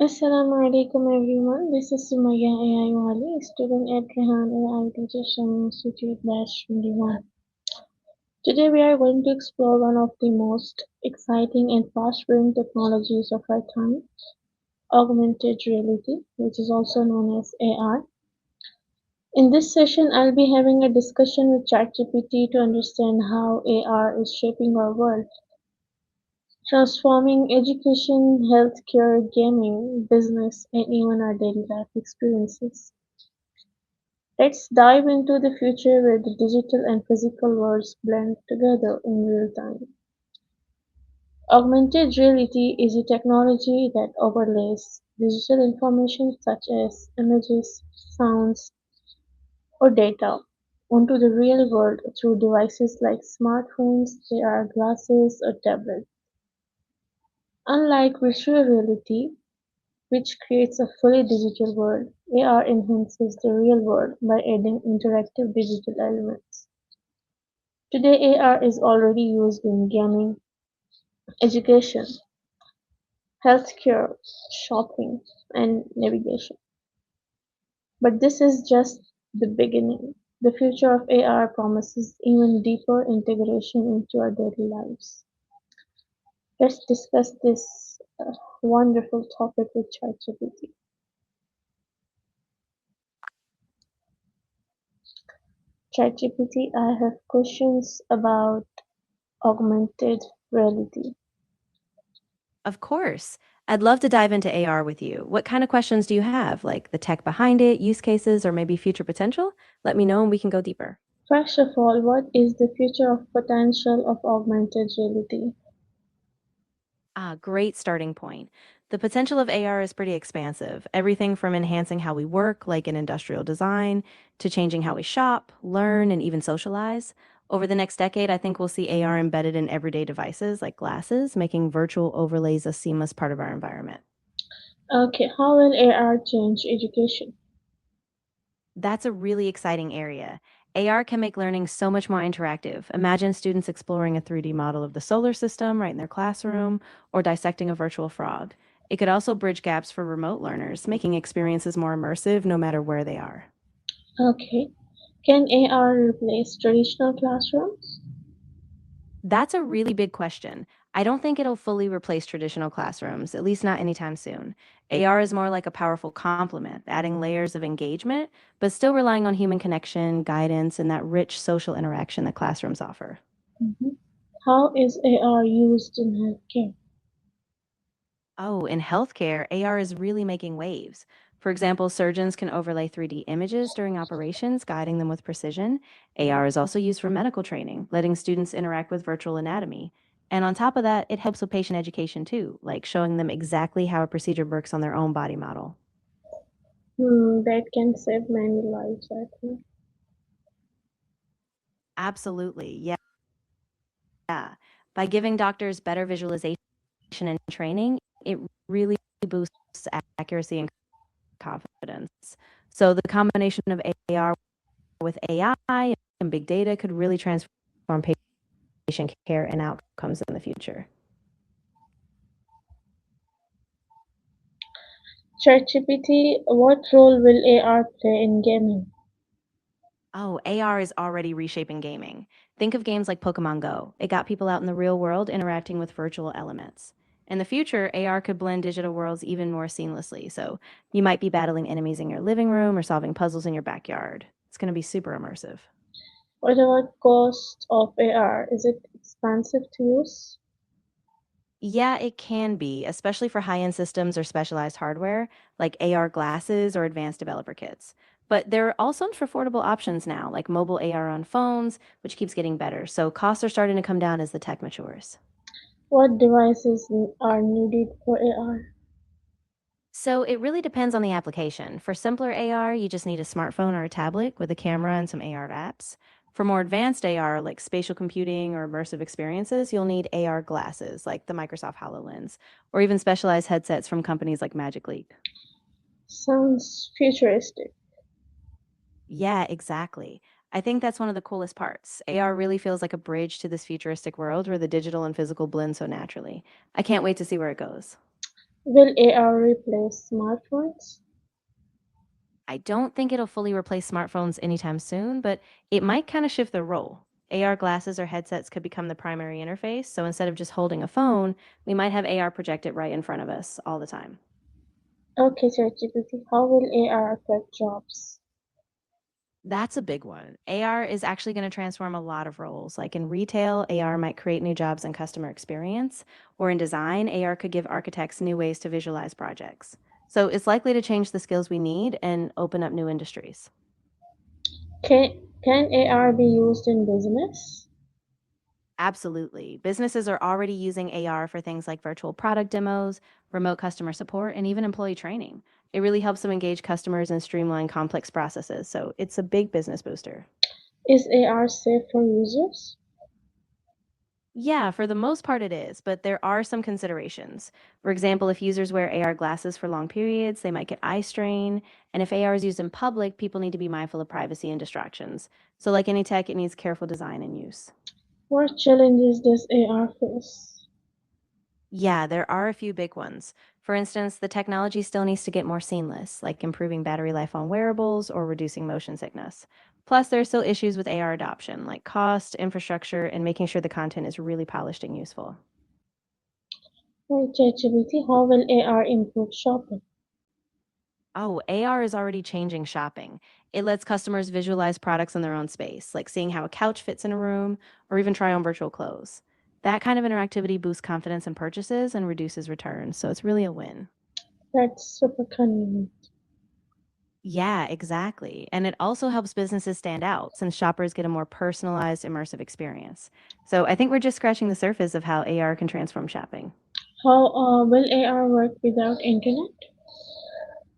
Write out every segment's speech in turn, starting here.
Assalamu alaikum everyone. This is Sumaya AI Wali, student at Rehan AI Teachers Institute Batch 21. Today we are going to explore one of the most exciting and fast-growing technologies of our time, augmented reality, which is also known as AR. In this session, I'll be having a discussion with ChatGPT to understand how AR is shaping our world, transforming education, healthcare, gaming, business, and even our daily life experiences. Let's dive into the future where the digital and physical worlds blend together in real time. Augmented reality is a technology that overlays digital information such as images, sounds, or data onto the real world through devices like smartphones, AR glasses, or tablets. Unlike virtual reality, which creates a fully digital world, AR enhances the real world by adding interactive digital elements. Today, AR is already used in gaming, education, healthcare, shopping, and navigation. But this is just the beginning. The future of AR promises even deeper integration into our daily lives. Let's discuss this wonderful topic with ChatGPT. ChatGPT, I have questions about augmented reality. Of course. I'd love to dive into AR with you. What kind of questions do you have? Like the tech behind it, use cases, or maybe future potential? Let me know and we can go deeper. First of all, what is the future of potential of augmented reality? Great starting point. The potential of AR is pretty expansive. Everything from enhancing how we work, like in industrial design, to changing how we shop, learn, and even socialize. Over the next decade, I think we'll see AR embedded in everyday devices like glasses, making virtual overlays a seamless part of our environment. Okay, how will AR change education? That's a really exciting area. AR can make learning so much more interactive. Imagine students exploring a 3D model of the solar system right in their classroom or dissecting a virtual frog. It could also bridge gaps for remote learners, making experiences more immersive no matter where they are. Okay, can AR replace traditional classrooms? That's a really big question. I don't think it'll fully replace traditional classrooms, at least not anytime soon. AR is more like a powerful complement, adding layers of engagement, but still relying on human connection, guidance, and that rich social interaction that classrooms offer. Mhm. How is AR used in healthcare? Oh, in healthcare, AR is really making waves. For example, surgeons can overlay 3D images during operations, guiding them with precision. AR is also used for medical training, letting students interact with virtual anatomy. And on top of that, it helps with patient education too, like showing them exactly how a procedure works on their own body model. That can save many lives, I think. Absolutely, yeah. By giving doctors better visualization and training, it really boosts accuracy and confidence. So the combination of AR with AI and big data could really transform patient care and outcomes in the future. ChatGPT, what role will AR play in gaming? Oh, AR is already reshaping gaming. Think of games like Pokemon Go. It got people out in the real world interacting with virtual elements. In the future, AR could blend digital worlds even more seamlessly. So you might be battling enemies in your living room or solving puzzles in your backyard. It's going to be super immersive. What about cost of AR? Is it expensive to use? Yeah, it can be, especially for high-end systems or specialized hardware like AR glasses or advanced developer kits. But there are also some affordable options now, like mobile AR on phones, which keeps getting better. So costs are starting to come down as the tech matures. What devices are needed for AR? So it really depends on the application. For simpler AR, you just need a smartphone or a tablet with a camera and some AR apps. For more advanced AR, like spatial computing or immersive experiences, you'll need AR glasses like the Microsoft HoloLens, or even specialized headsets from companies like Magic Leap. Sounds futuristic. Yeah, exactly. I think that's one of the coolest parts. AR really feels like a bridge to this futuristic world where the digital and physical blend so naturally. I can't wait to see where it goes. Will AR replace smartphones? I don't think it'll fully replace smartphones anytime soon, but it might kind of shift their role. AR glasses or headsets could become the primary interface, so instead of just holding a phone, we might have AR projected right in front of us all the time. Okay, ChatGPT, how will AR affect jobs? That's a big one. AR is actually going to transform a lot of roles. Like in retail, AR might create new jobs in customer experience, or in design, AR could give architects new ways to visualize projects. So it's likely to change the skills we need and open up new industries. Can AR be used in business? Absolutely. Businesses are already using AR for things like virtual product demos, remote customer support, and even employee training. It really helps them engage customers and streamline complex processes. So it's a big business booster. Is AR safe for users? Yeah, for the most part it is, but there are some considerations. For example, if users wear AR glasses for long periods, they might get eye strain. And if AR is used in public, people need to be mindful of privacy and distractions. So, like any tech, it needs careful design and use. What challenges does AR face? Yeah, there are a few big ones. For instance, the technology still needs to get more seamless, like improving battery life on wearables or reducing motion sickness. Plus, there are still issues with AR adoption, like cost, infrastructure, and making sure the content is really polished and useful. Right, ChatGPT, how will AR improve shopping? Oh, AR is already changing shopping. It lets customers visualize products in their own space, like seeing how a couch fits in a room or even try on virtual clothes. That kind of interactivity boosts confidence in purchases and reduces returns, so it's really a win. That's super convenient. Yeah, exactly. And it also helps businesses stand out since shoppers get a more personalized, immersive experience. So I think we're just scratching the surface of how AR can transform shopping. How will AR work without internet?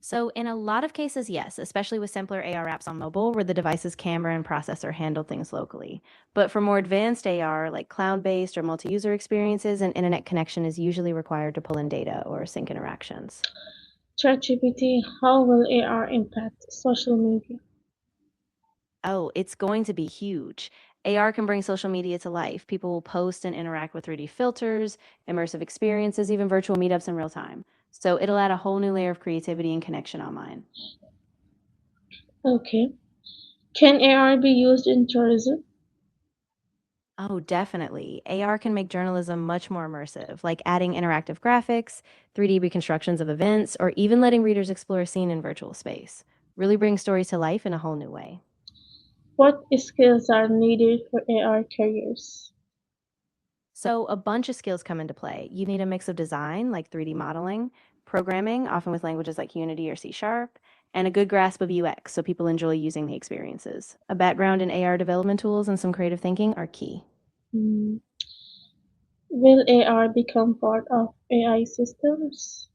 So, in a lot of cases, yes, especially with simpler AR apps on mobile where the device's camera and processor handle things locally. But for more advanced AR, like cloud based or multi user experiences, an internet connection is usually required to pull in data or sync interactions. ChatGPT, how will AR impact social media? Oh, it's going to be huge. AR can bring social media to life. People will post and interact with 3D filters, immersive experiences, even virtual meetups in real time. So it'll add a whole new layer of creativity and connection online. Okay. Can AR be used in tourism? Oh, definitely. AR can make journalism much more immersive, like adding interactive graphics, 3D reconstructions of events, or even letting readers explore a scene in virtual space. Really bring stories to life in a whole new way. What skills are needed for AR careers? So, a bunch of skills come into play. You need a mix of design, like 3D modeling, programming, often with languages like Unity or C Sharp, and a good grasp of UX so people enjoy using the experiences. A background in AR development tools and some creative thinking are key. Hmm. Will AR become part of AI systems?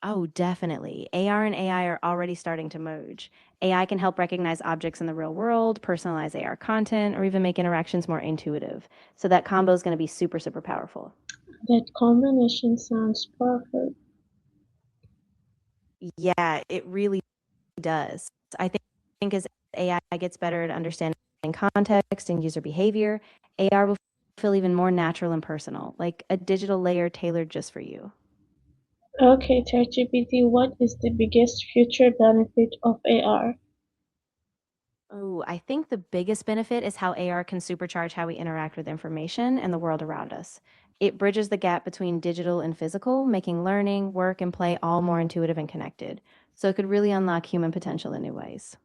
Oh, definitely. AR and AI are already starting to merge. AI can help recognize objects in the real world, personalize AR content, or even make interactions more intuitive. So that combo is going to be super, super powerful. That combination sounds perfect. Yeah, it really does. I think as AI gets better at understanding context and user behavior, AR will feel even more natural and personal, like a digital layer tailored just for you. Okay, ChatGPT, what is the biggest future benefit of AR? Oh, I think the biggest benefit is how AR can supercharge how we interact with information and the world around us. It bridges the gap between digital and physical, making learning, work, and play all more intuitive and connected. So it could really unlock human potential in new ways.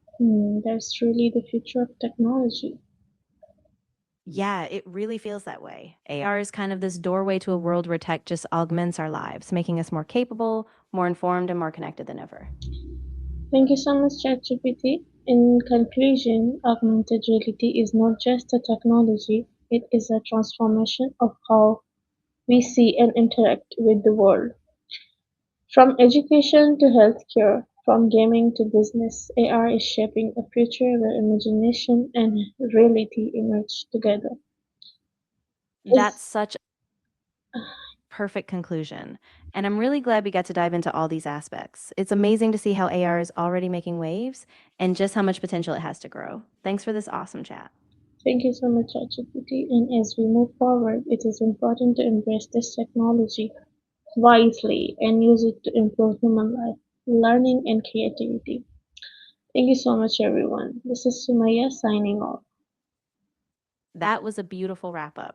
That's truly the future of technology. Yeah, it really feels that way. AR is kind of this doorway to a world where tech just augments our lives, making us more capable, more informed, and more connected than ever. Thank you so much, ChatGPT. In conclusion, augmented reality is not just a technology, it is a transformation of how we see and interact with the world. From education to healthcare, from gaming to business, AR is shaping a future where imagination and reality emerge together. That's Is such perfect conclusion. And I'm really glad we got to dive into all these aspects. It's amazing to see how AR is already making waves and just how much potential it has to grow. Thanks for this awesome chat. Thank you so much, ChatGPT. And as we move forward, it is important to embrace this technology wisely and use it to improve human life, learning, and creativity. Thank you so much, everyone. This is Sumaya signing off. That was a beautiful wrap up.